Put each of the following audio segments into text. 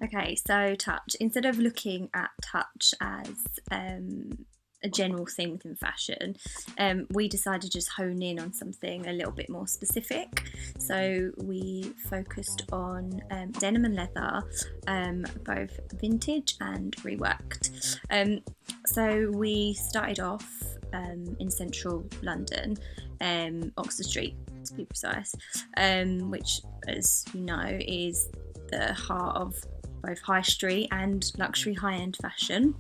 Okay, so touch. Instead of looking at touch as a general thing within fashion, we decided to just hone in on something a little bit more specific. So we focused on denim and leather, both vintage and reworked. So we started off in central London, Oxford Street to be precise, which, as you know, is the heart of both high street and luxury high-end fashion.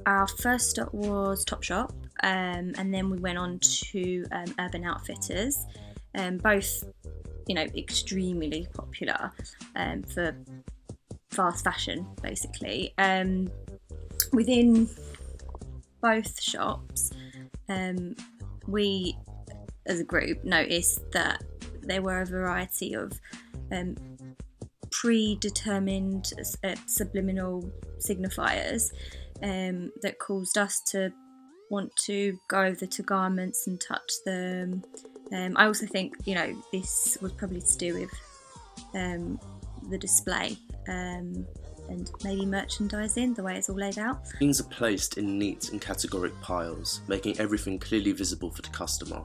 Our first stop was Topshop, and then we went on to Urban Outfitters, both, extremely popular for fast fashion, basically. Within both shops, we, as a group, noticed that there were a variety of predetermined subliminal signifiers that caused us to want to go over to garments and touch them. I also think, this was probably to do with the display and maybe merchandising, the way it's all laid out. Things are placed in neat and categoric piles, making everything clearly visible for the customer.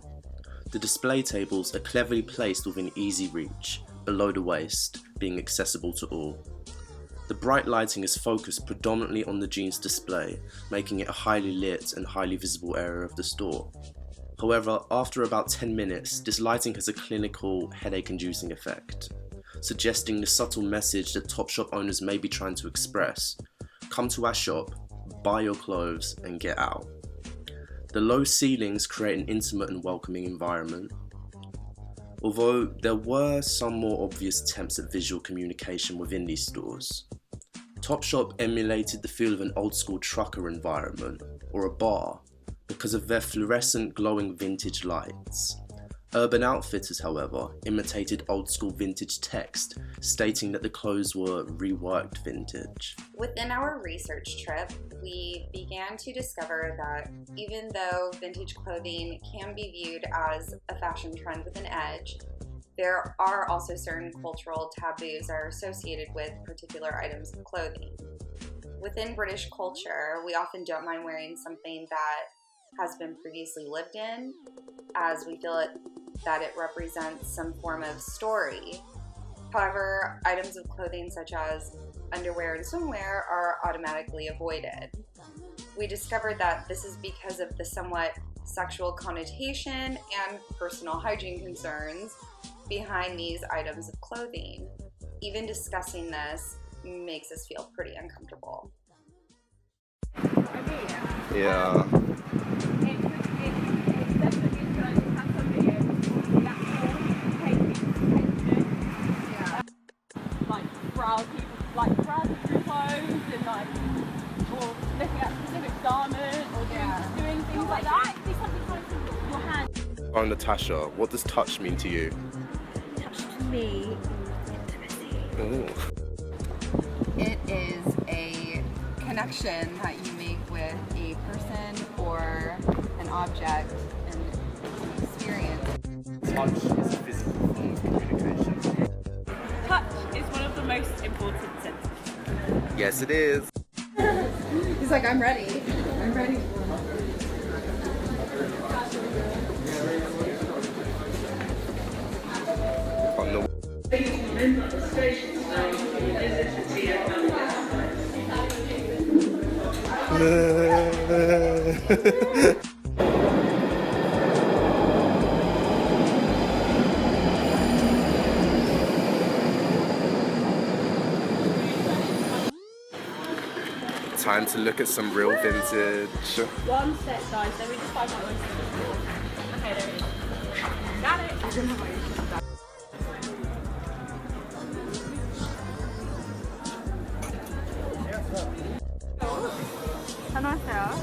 The display tables are cleverly placed within easy reach, below the waist, being accessible to all. The bright lighting is focused predominantly on the jeans display, making it a highly lit and highly visible area of the store. However, after about 10 minutes, this lighting has a clinical, headache-inducing effect, suggesting the subtle message that Topshop owners may be trying to express: come to our shop, buy your clothes, and get out. The low ceilings create an intimate and welcoming environment. Although there were some more obvious attempts at visual communication within these stores. Topshop emulated the feel of an old school trucker environment, or a bar, because of their fluorescent glowing vintage lights. Urban Outfitters, however, imitated old school vintage text, stating that the clothes were reworked vintage. Within our research trip, we began to discover that even though vintage clothing can be viewed as a fashion trend with an edge, there are also certain cultural taboos that are associated with particular items of clothing. Within British culture, we often don't mind wearing something that has been previously lived in, as we feel that it represents some form of story. However, items of clothing such as underwear and swimwear are automatically avoided. We discovered that this is because of the somewhat sexual connotation and personal hygiene concerns behind these items of clothing. Even discussing this makes us feel pretty uncomfortable. Yeah. Browse through clothes and or looking at specific garment or doing things like that. It's something kind of your hand. Oh, Natasha, what does touch mean to you? Touch to me is intimacy. Ooh. It is a connection that you make with a person or an object and an experience. Touch is a physical form of communication. Touch is one of the most important senses. Yes, it is. He's like, I'm ready. I'm ready. Time to look at some real vintage. One set, guys. Let me just find my own. Okay, there it is. Got it. How nice they are.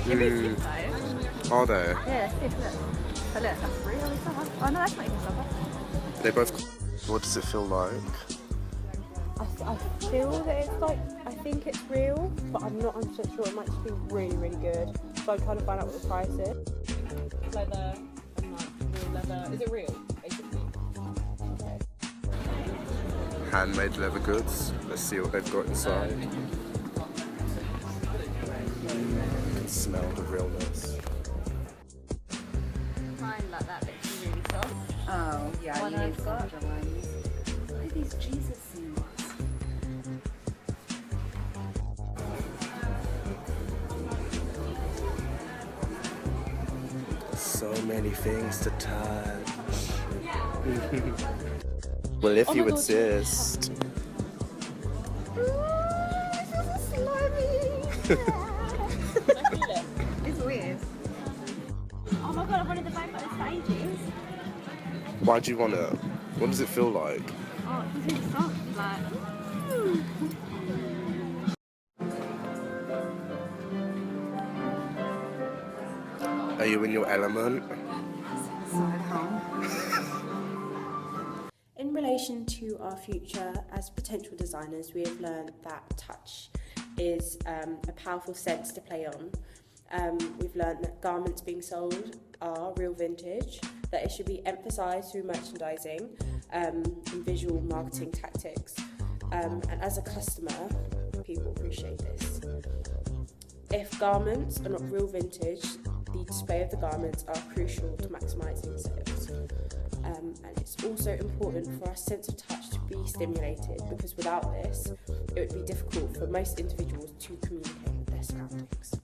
Give me a stiff though. Are they? Yeah, stiff, look. But look, that's real. It's not. Oh no, that's not even silver. They both. What does it feel like? I feel that it's like, I think it's real, but I'm not 100% sure. It might just be really, really good. So I'm trying to find out what the price is. Leather and like real leather. Is it real, basically? handmade leather goods. Let's see what they've got inside. You can smell the realness. Mine like that bit's really soft. Oh, yeah, One you need I've got. softer ones. Look at these Jesus scenes. So many things to touch. Well, if you insist. It's weird. Oh my god, I wanted the bag like this for ages. Why do you want it? What does it feel like? Oh, it's really soft. Like, Are you in your element? In relation to our future as potential designers, we have learned that touch is a powerful sense to play on. We've learned that garments being sold are real vintage, that it should be emphasised through merchandising and visual marketing tactics. And as a customer, people appreciate this. If garments are not real vintage, the display of the garments are crucial to maximising sales. And it's also important for our sense of touch to be stimulated, because without this, it would be difficult for most individuals to communicate with their surroundings.